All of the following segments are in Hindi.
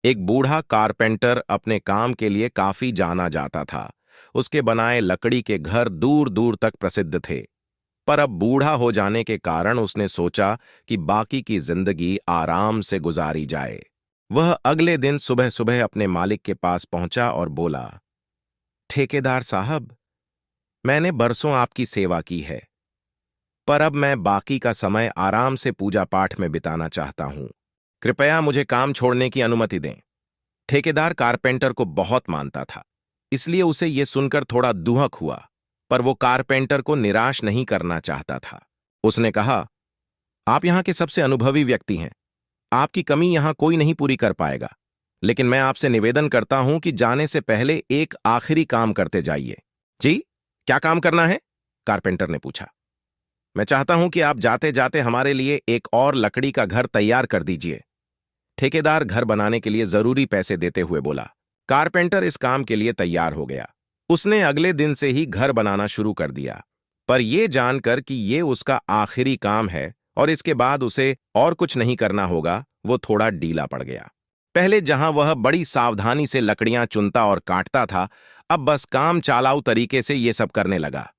एक बूढ़ा कारपेंटर अपने काम के लिए काफी जाना जाता था। उसके बनाए लकड़ी के घर दूर दूर तक प्रसिद्ध थे। पर अब बूढ़ा हो जाने के कारण उसने सोचा कि बाकी की जिंदगी आराम से गुजारी जाए। वह अगले दिन सुबह सुबह अपने मालिक के पास पहुंचा और बोला, ठेकेदार साहब, मैंने बरसों आपकी सेवा की है, पर अब मैं बाकी का समय आराम से पूजा पाठ में बिताना चाहता हूं। कृपया मुझे काम छोड़ने की अनुमति दें। ठेकेदार कारपेंटर को बहुत मानता था, इसलिए उसे यह सुनकर थोड़ा दुहक हुआ, पर वो कारपेंटर को निराश नहीं करना चाहता था। उसने कहा, आप यहां के सबसे अनुभवी व्यक्ति हैं, आपकी कमी यहां कोई नहीं पूरी कर पाएगा, लेकिन मैं आपसे निवेदन करता हूं कि जाने से पहले एक आखिरी काम करते जाइए। जी, क्या काम करना है? कारपेंटर ने पूछा। मैं चाहता हूं कि आप जाते जाते हमारे लिए एक और लकड़ी का घर तैयार कर दीजिए। ठेकेदार घर बनाने के लिए जरूरी पैसे देते हुए बोला। कारपेंटर इस काम के लिए तैयार हो गया। उसने अगले दिन से ही घर बनाना शुरू कर दिया, पर यह जानकर कि यह उसका आखिरी काम है और इसके बाद उसे और कुछ नहीं करना होगा, वो थोड़ा ढीला पड़ गया। पहले जहां वह बड़ी सावधानी से लकड़ियां चुनता और काटता था, अब बस काम चालाऊ तरीके से ये सब करने लगा।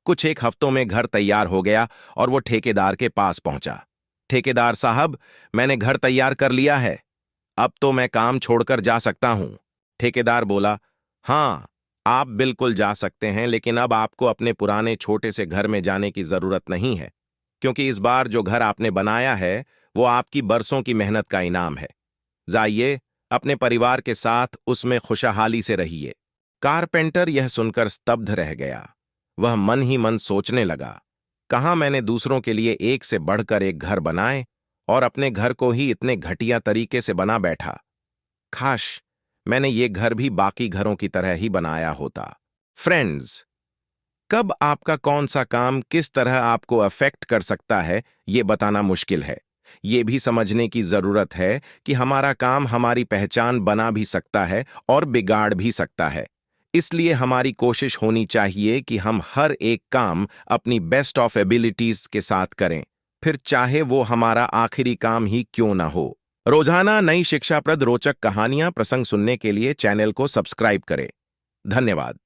कुछ एक हफ्तों में घर तैयार हो गया और वो ठेकेदार के पास पहुंचा। ठेकेदार साहब, मैंने घर तैयार कर लिया है, अब तो मैं काम छोड़कर जा सकता हूं। ठेकेदार बोला, हाँ, आप बिल्कुल जा सकते हैं, लेकिन अब आपको अपने पुराने छोटे से घर में जाने की जरूरत नहीं है, क्योंकि इस बार जो घर आपने बनाया है वो आपकी बरसों की मेहनत का इनाम है। जाइए, अपने परिवार के साथ उसमें खुशहाली से रहिए। कारपेंटर यह सुनकर स्तब्ध रह गया। वह मन ही मन सोचने लगा, कहाँ मैंने दूसरों के लिए एक से बढ़कर एक घर बनाए और अपने घर को ही इतने घटिया तरीके से बना बैठा। काश मैंने ये घर भी बाकी घरों की तरह ही बनाया होता। फ्रेंड्स, कब आपका कौन सा काम किस तरह आपको अफेक्ट कर सकता है, ये बताना मुश्किल है। ये भी समझने की जरूरत है कि हमारा काम हमारी पहचान बना भी सकता है और बिगाड़ भी सकता है। इसलिए हमारी कोशिश होनी चाहिए कि हम हर एक काम अपनी बेस्ट ऑफ एबिलिटीज के साथ करें, फिर चाहे वो हमारा आखिरी काम ही क्यों ना हो। रोजाना नई शिक्षाप्रद रोचक कहानियां प्रसंग सुनने के लिए चैनल को सब्सक्राइब करें। धन्यवाद।